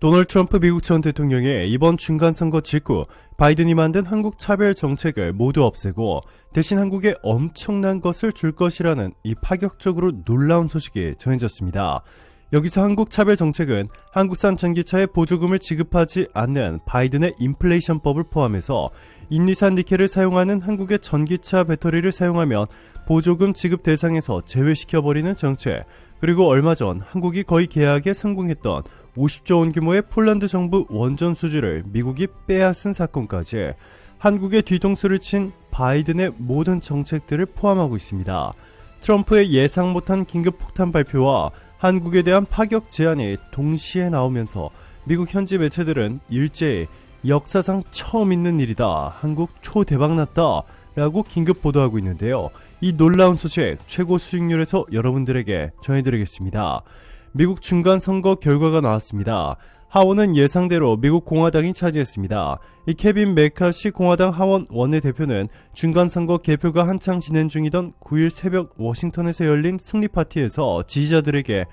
도널드 트럼프 미국 전 대통령의 이번 중간선거 직후 바이든이 만든 한국 차별 정책을 모두 없애고 대신 한국에 엄청난 것을 줄 것이라는 이 파격적으로 놀라운 소식이 전해졌습니다. 여기서 한국 차별 정책은 한국산 전기차에 보조금을 지급하지 않는 바이든의 인플레이션법을 포함해서 인리산 니켈을 사용하는 한국의 전기차 배터리를 사용하면 보조금 지급 대상에서 제외시켜버리는 정책, 그리고 얼마 전 한국이 거의 계약에 성공했던 50조 원 규모의 폴란드 정부 원전 수주를 미국이 빼앗은 사건까지 한국의 뒤통수를 친 바이든의 모든 정책들을 포함하고 있습니다. 트럼프의 예상 못한 긴급 폭탄 발표와 한국에 대한 파격 제안이 동시에 나오면서 미국 현지 매체들은 일제히 역사상 처음 있는 일이다, 한국 초대박났다 라고 긴급 보도하고 있는데요. 이 놀라운 소식 최고 수익률에서 여러분들에게 전해드리겠습니다. 미국 중간선거 결과가 나왔습니다. 하원은 예상대로 미국 공화당이 차지했습니다. 이 케빈 메카시 공화당 하원 원내대표는 중간선거 개표가 한창 진행 중이던 9일 새벽 워싱턴에서 열린 승리 파티에서 지지자들에게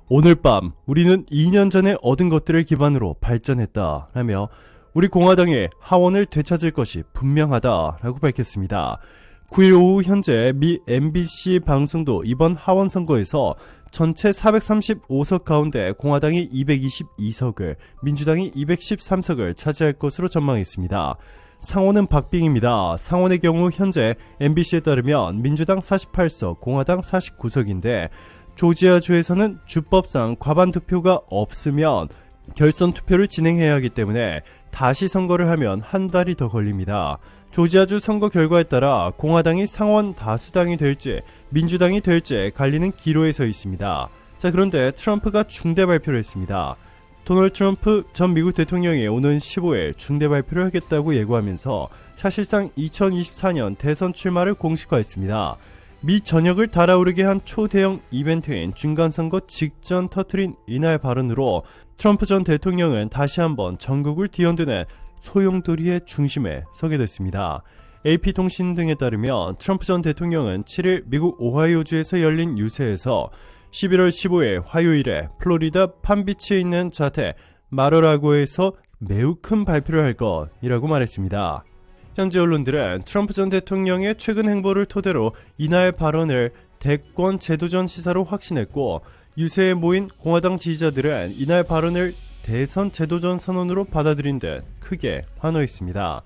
오늘 밤 우리는 2년 전에 얻은 것들을 기반으로 발전했다 라며 우리 공화당이 하원을 되찾을 것이 분명하다라고 밝혔습니다. 9일 오후 현재 미 MBC 방송도 이번 하원 선거에서 전체 435석 가운데 공화당이 222석을, 민주당이 213석을 차지할 것으로 전망했습니다. 상원은 박빙입니다. 상원의 경우 현재 MBC에 따르면 민주당 48석, 공화당 49석인데 조지아주에서는 주법상 과반 투표가 없으면 결선 투표를 진행해야 하기 때문에 다시 선거를 하면 한 달이 더 걸립니다. 조지아주 선거 결과에 따라 공화당이 상원 다수당이 될지 민주당이 될지 갈리는 기로에 서 있습니다. 자, 그런데 트럼프가 중대 발표를 했습니다. 도널드 트럼프 전 미국 대통령이 오는 15일 중대 발표를 하겠다고 예고하면서 사실상 2024년 대선 출마를 공식화했습니다. 미 전역을 달아오르게 한 초대형 이벤트인 중간선거 직전 터트린 이날 발언으로 트럼프 전 대통령은 다시 한번 전국을 뒤흔드는 소용돌이의 중심에 서게 됐습니다. AP통신 등에 따르면 트럼프 전 대통령은 7일 미국 오하이오주에서 열린 유세에서 11월 15일 화요일에 플로리다 팜비치에 있는 자택 마러라고에서 매우 큰 발표를 할 것이라고 말했습니다. 현지 언론들은 트럼프 전 대통령의 최근 행보를 토대로 이날 발언을 대권 제도전 시사로 확신했고 유세에 모인 공화당 지지자들은 이날 발언을 대선 제도전 선언으로 받아들인 듯 크게 환호했습니다.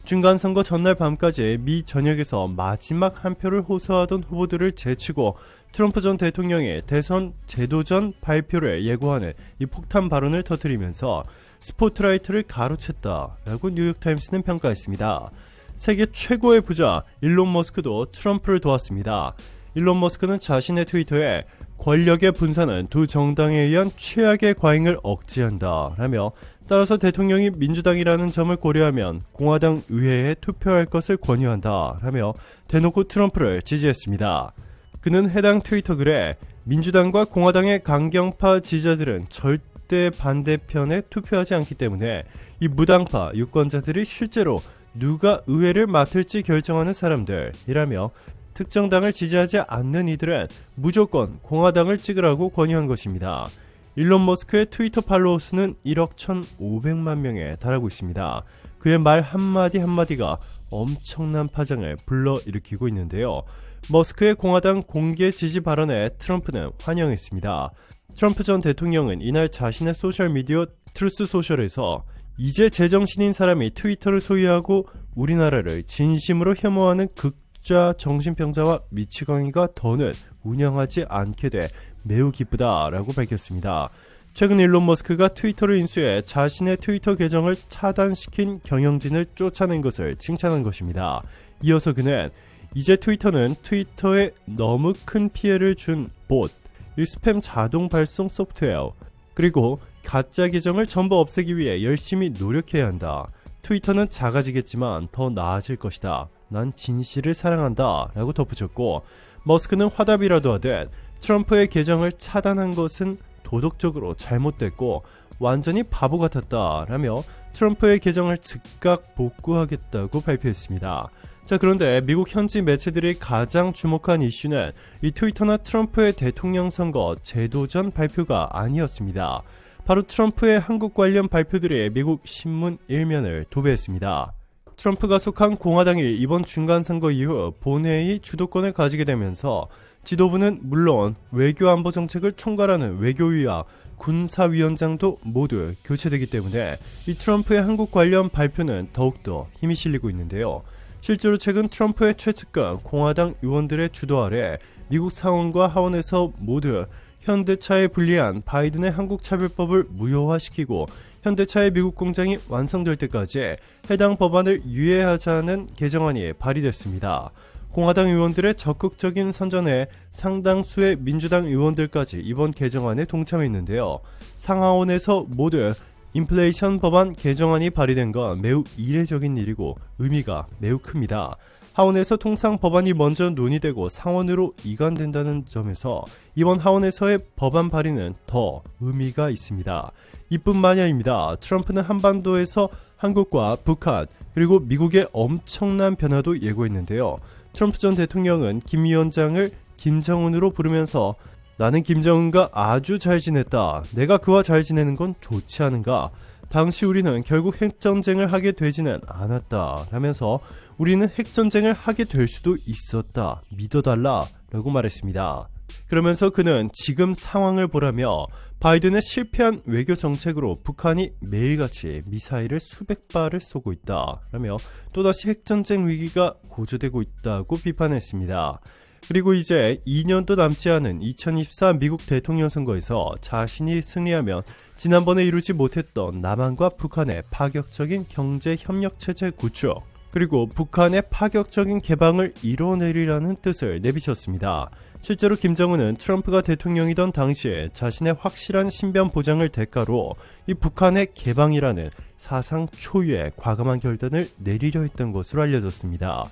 중간선거 전날 밤까지 미 전역에서 마지막 한 표를 호소하던 후보들을 제치고 트럼프 전 대통령이 대선 제도전 발표를 예고하는 이 폭탄 발언을 터뜨리면서 스포트라이트를 가로챘다라고 뉴욕타임스는 평가했습니다. 세계 최고의 부자 일론 머스크도 트럼프를 도왔습니다. 일론 머스크는 자신의 트위터에 권력의 분산은 두 정당에 의한 최악의 과잉을 억제한다 라며 따라서 대통령이 민주당이라는 점을 고려하면 공화당 의회에 투표할 것을 권유한다 라며 대놓고 트럼프를 지지했습니다. 그는 해당 트위터 글에 민주당과 공화당의 강경파 지지자들은 절대 반대편에 투표하지 않기 때문에 이 무당파 유권자들이 실제로 누가 의회를 맡을지 결정하는 사람들이라며 특정 당을 지지하지 않는 이들은 무조건 공화당을 찍으라고 권유한 것입니다. 일론 머스크의 트위터 팔로워 수는 1억 1,500만 명에 달하고 있습니다. 그의 말 한마디 한마디가 엄청난 파장을 불러일으키고 있는데요. 머스크의 공화당 공개 지지 발언에 트럼프는 환영했습니다. 트럼프 전 대통령은 이날 자신의 소셜미디어 트루스 소셜에서 이제 제정신인 사람이 트위터를 소유하고 우리나라를 진심으로 혐오하는 극좌 정신병자와 미치광이가 더는 운영하지 않게 돼 매우 기쁘다라고 밝혔습니다. 최근 일론 머스크가 트위터를 인수해 자신의 트위터 계정을 차단시킨 경영진을 쫓아낸 것을 칭찬한 것입니다. 이어서 그는 이제 트위터는 트위터에 너무 큰 피해를 준 봇, 이 스팸 자동 발송 소프트웨어, 그리고 가짜 계정을 전부 없애기 위해 열심히 노력해야 한다. 트위터는 작아지겠지만 더 나아질 것이다. 난 진실을 사랑한다 라고 덧붙였고, 머스크는 화답이라도 하듯 트럼프의 계정을 차단한 것은 도덕적으로 잘못됐고 완전히 바보 같았다 라며 트럼프의 계정을 즉각 복구하겠다고 발표했습니다. 자, 그런데 미국 현지 매체들이 가장 주목한 이슈는 이 트위터나 트럼프의 대통령 선거 제도전 발표가 아니었습니다. 바로 트럼프의 한국 관련 발표들이 미국 신문 1면을 도배했습니다. 트럼프가 속한 공화당이 이번 중간선거 이후 본회의 주도권을 가지게 되면서 지도부는 물론 외교안보 정책을 총괄하는 외교위와 군사위원장도 모두 교체되기 때문에 이 트럼프의 한국 관련 발표는 더욱더 힘이 실리고 있는데요. 실제로 최근 트럼프의 최측근 공화당 의원들의 주도 아래 미국 상원과 하원에서 모두 현대차에 불리한 바이든의 한국차별법을 무효화시키고 현대차의 미국 공장이 완성될 때까지 해당 법안을 유예하자는 개정안이 발의됐습니다. 공화당 의원들의 적극적인 선전에 상당수의 민주당 의원들까지 이번 개정안에 동참했는데요. 상하원에서 모두 인플레이션 법안 개정안이 발의된 건 매우 이례적인 일이고 의미가 매우 큽니다. 하원에서 통상 법안이 먼저 논의되고 상원으로 이관된다는 점에서 이번 하원에서의 법안 발의는 더 의미가 있습니다. 이뿐만이 아닙니다. 트럼프는 한반도에서 한국과 북한 그리고 미국의 엄청난 변화도 예고했는데요. 트럼프 전 대통령은 김 위원장을 김정은으로 부르면서 나는 김정은과 아주 잘 지냈다. 내가 그와 잘 지내는 건 좋지 않은가? 당시 우리는 결국 핵전쟁을 하게 되지는 않았다. 라면서 우리는 핵전쟁을 하게 될 수도 있었다. 믿어달라. 라고 말했습니다. 그러면서 그는 지금 상황을 보라며 바이든의 실패한 외교 정책으로 북한이 매일같이 미사일을 수백 발을 쏘고 있다. 라며 또다시 핵전쟁 위기가 고조되고 있다고 비판했습니다. 그리고 이제 2년도 남지 않은 2024 미국 대통령 선거에서 자신이 승리하면 지난번에 이루지 못했던 남한과 북한의 파격적인 경제 협력 체제 구축 그리고 북한의 파격적인 개방을 이뤄내리라는 뜻을 내비쳤습니다. 실제로 김정은은 트럼프가 대통령이던 당시에 자신의 확실한 신변 보장을 대가로 이 북한의 개방이라는 사상 초유의 과감한 결단을 내리려 했던 것으로 알려졌습니다.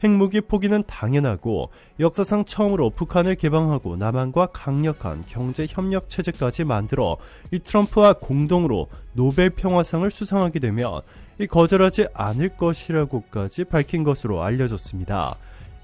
핵무기 포기는 당연하고 역사상 처음으로 북한을 개방하고 남한과 강력한 경제 협력 체제까지 만들어 이 트럼프와 공동으로 노벨 평화상을 수상하게 되면 이 거절하지 않을 것이라고까지 밝힌 것으로 알려졌습니다.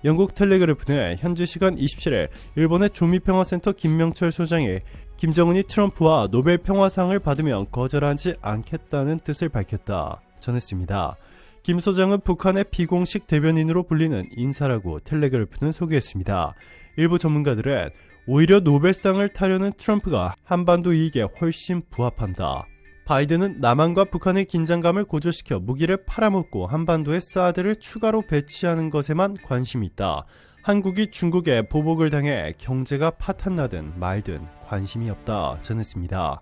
영국 텔레그래프는 현지 시간 27일 일본의 조미평화센터 김명철 소장이 김정은이 트럼프와 노벨 평화상을 받으면 거절하지 않겠다는 뜻을 밝혔다 전했습니다. 김 소장은 북한의 비공식 대변인으로 불리는 인사라고 텔레그래프는 소개했습니다. 일부 전문가들은 오히려 노벨상을 타려는 트럼프가 한반도 이익에 훨씬 부합한다. 바이든은 남한과 북한의 긴장감을 고조시켜 무기를 팔아먹고 한반도에 사드를 추가로 배치하는 것에만 관심이 있다. 한국이 중국에 보복을 당해 경제가 파탄나든 말든 관심이 없다 전했습니다.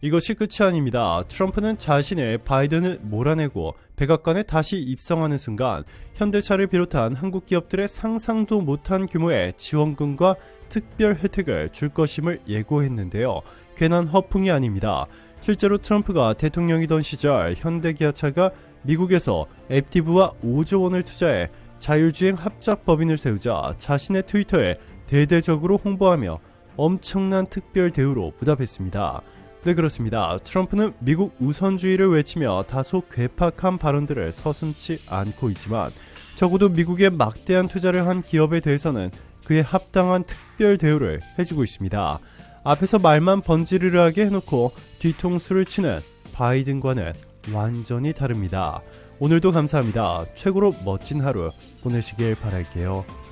이것이 끝이 아닙니다. 트럼프는 자신의 바이든을 몰아내고 백악관에 다시 입성하는 순간 현대차를 비롯한 한국 기업들의 상상도 못한 규모의 지원금과 특별 혜택을 줄 것임을 예고했는데요. 괜한 허풍이 아닙니다. 실제로 트럼프가 대통령이던 시절 현대기아차가 미국에서 앱티브와 5조 원을 투자해 자율주행 합작 법인을 세우자 자신의 트위터에 대대적으로 홍보하며 엄청난 특별 대우로 보답했습니다. 네, 그렇습니다. 트럼프는 미국 우선주의를 외치며 다소 괴팍한 발언들을 서슴지 않고 있지만 적어도 미국에 막대한 투자를 한 기업에 대해서는 그에 합당한 특별 대우를 해주고 있습니다. 앞에서 말만 번지르르하게 해놓고 뒤통수를 치는 바이든과는 완전히 다릅니다. 오늘도 감사합니다. 최고로 멋진 하루 보내시길 바랄게요.